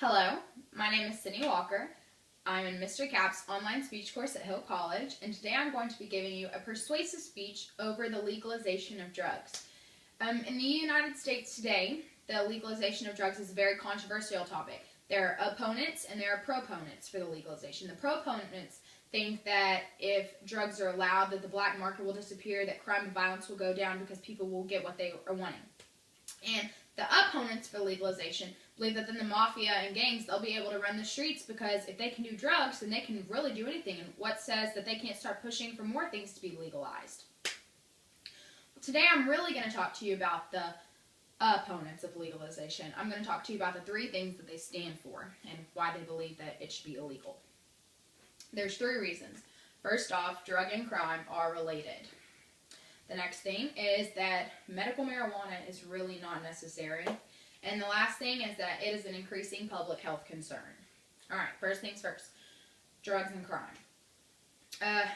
Hello, my name is Sydnie Walker. I'm in Mr. Capp's online speech course at Hill College, and today I'm going to be giving you a persuasive speech over the legalization of drugs. In the United States today, the legalization of drugs is a very controversial topic. There are opponents and there are proponents for the legalization. The proponents think that if drugs are allowed, that the black market will disappear, that crime and violence will go down because people will get what they are wanting. And the opponents for legalization believe that then the mafia and gangs, they'll be able to run the streets because if they can do drugs, then they can really do anything. And what says that they can't start pushing for more things to be legalized? Today I'm really going to talk to you about the opponents of legalization. I'm going to talk to you about the three things that they stand for and why they believe that it should be illegal. There's three reasons. First off, drug and crime are related. The next thing is that medical marijuana is really not necessary. And the last thing is that it is an increasing public health concern. Alright, first things first. Drugs and crime.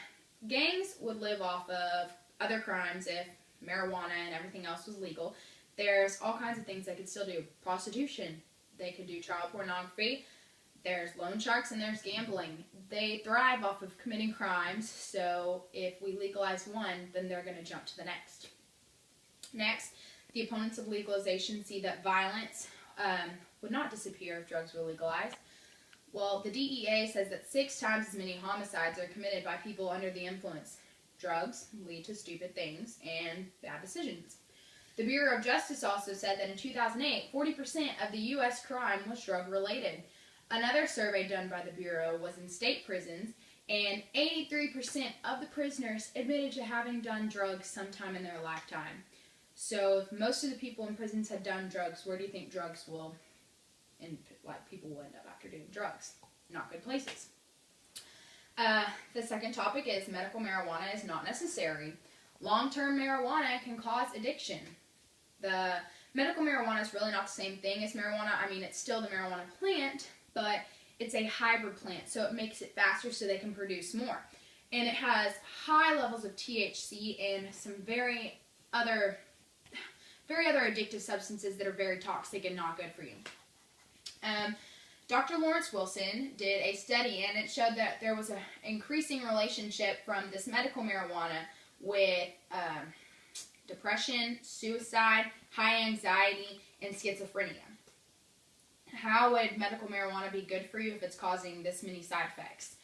Gangs would live off of other crimes if marijuana and everything else was legal. There's all kinds of things they could still do. Prostitution. They could do child pornography. There's loan sharks and there's gambling. They thrive off of committing crimes, so if we legalize one, then they're going to jump to the next. Next, the opponents of legalization see that violence would not disappear if drugs were legalized. Well, the DEA says that 6 times as many homicides are committed by people under the influence. Drugs lead to stupid things and bad decisions. The Bureau of Justice also said that in 2008, 40% of the U.S. crime was drug-related. Another survey done by the Bureau was in state prisons, and 83% of the prisoners admitted to having done drugs sometime in their lifetime. So if most of the people in prisons had done drugs, where do you think drugs will, and people will end up after doing drugs? Not good places. The second topic is medical marijuana is not necessary. Long-term marijuana can cause addiction. The medical marijuana is really not the same thing as marijuana. I mean, it's still the marijuana plant, but it's a hybrid plant, so it makes it faster so they can produce more. And it has high levels of THC and some very other addictive substances that are very toxic and not good for you. Dr. Lawrence Wilson did a study, and it showed that there was an increasing relationship from this medical marijuana with depression, suicide, high anxiety, and schizophrenia. How would medical marijuana be good for you if it's causing this many side effects?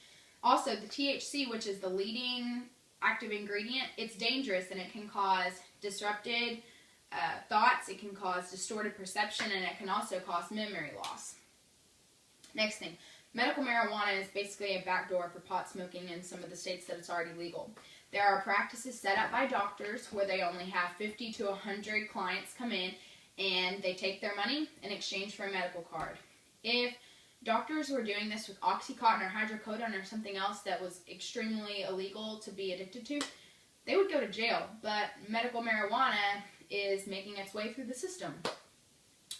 Also, the THC, which is the leading active ingredient, it's dangerous and it can cause disrupted thoughts, it can cause distorted perception, and it can also cause memory loss. Next thing, medical marijuana is basically a backdoor for pot smoking in some of the states that it's already legal. There are practices set up by doctors where they only have 50 to 100 clients come in, and they take their money in exchange for a medical card. If doctors were doing this with Oxycontin or hydrocodone or something else that was extremely illegal to be addicted to, they would go to jail. But medical marijuana is making its way through the system.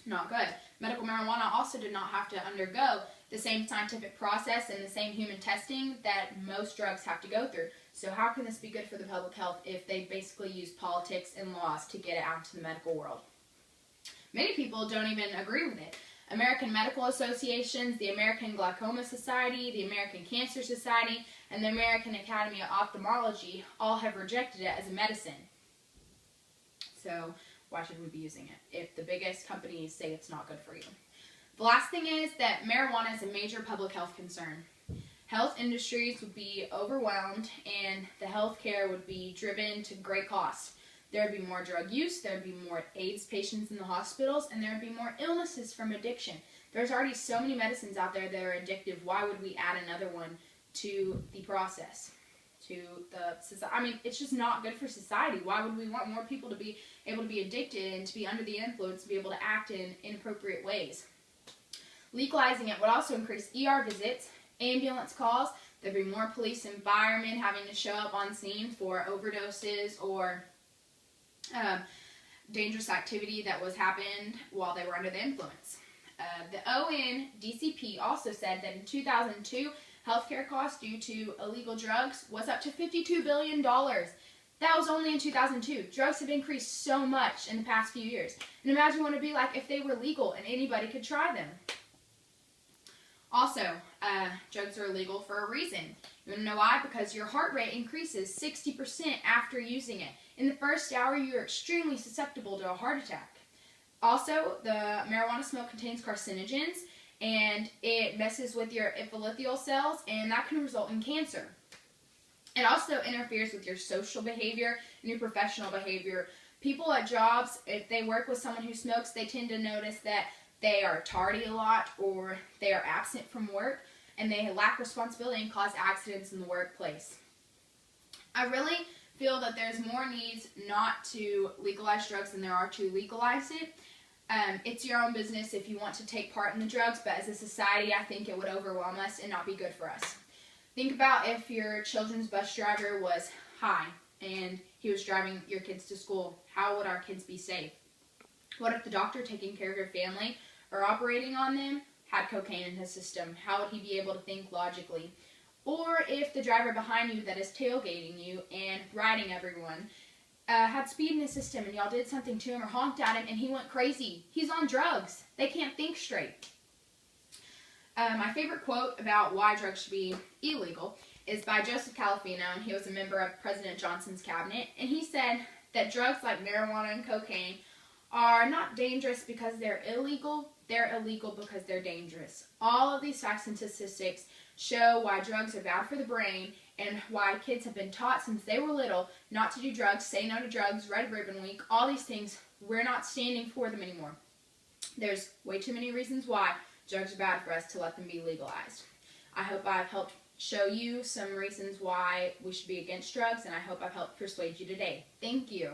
Not good. Medical marijuana also did not have to undergo the same scientific process and the same human testing that most drugs have to go through. So how can this be good for the public health if they basically use politics and laws to get it out to the medical world? Many people don't even agree with it. American Medical Associations, the American Glaucoma Society, the American Cancer Society, and the American Academy of Ophthalmology all have rejected it as a medicine. So why should we be using it if the biggest companies say it's not good for you? The last thing is that marijuana is a major public health concern. Health industries would be overwhelmed and the health care would be driven to great cost. There would be more drug use, there would be more AIDS patients in the hospitals, and there would be more illnesses from addiction. There's already so many medicines out there that are addictive. Why would we add another one to the process? To the society? I mean, it's just not good for society. Why would we want more people to be able to be addicted and to be under the influence, to be able to act in inappropriate ways? Legalizing it would also increase ER visits, ambulance calls. There'd be more police and firemen having to show up on scene for overdoses or dangerous activity that was happened while they were under the influence. The ONDCP also said that in 2002, healthcare costs due to illegal drugs was up to $52 billion. That was only in 2002. Drugs have increased so much in the past few years. And imagine what it would be like if they were legal and anybody could try them. Also, drugs are illegal for a reason. You want to know why? Because your heart rate increases 60% after using it. In the first hour, you're extremely susceptible to a heart attack. Also, the marijuana smoke contains carcinogens, and it messes with your epithelial cells, and that can result in cancer. It also interferes with your social behavior and your professional behavior. People at jobs, if they work with someone who smokes, they tend to notice that they are tardy a lot, or they are absent from work, and they lack responsibility and cause accidents in the workplace. I really feel that there's more needs not to legalize drugs than there are to legalize it. It's your own business if you want to take part in the drugs, but as a society, I think it would overwhelm us and not be good for us. Think about if your children's bus driver was high and he was driving your kids to school. How would our kids be safe? What if the doctor taking care of your family or operating on them had cocaine in his system? How would he be able to think logically? Or if the driver behind you that is tailgating you and riding everyone had speed in his system and y'all did something to him or honked at him and he went crazy. He's on drugs. They can't think straight. My favorite quote about why drugs should be illegal is by Joseph Califano, and he was a member of President Johnson's cabinet, and he said that drugs like marijuana and cocaine are not dangerous because they're illegal because they're dangerous. All of these facts and statistics show why drugs are bad for the brain and why kids have been taught since they were little not to do drugs, say no to drugs, Red Ribbon Week, all these things. We're not standing for them anymore. There's way too many reasons why drugs are bad for us to let them be legalized. I hope I've helped show you some reasons why we should be against drugs, and I hope I've helped persuade you today. Thank you.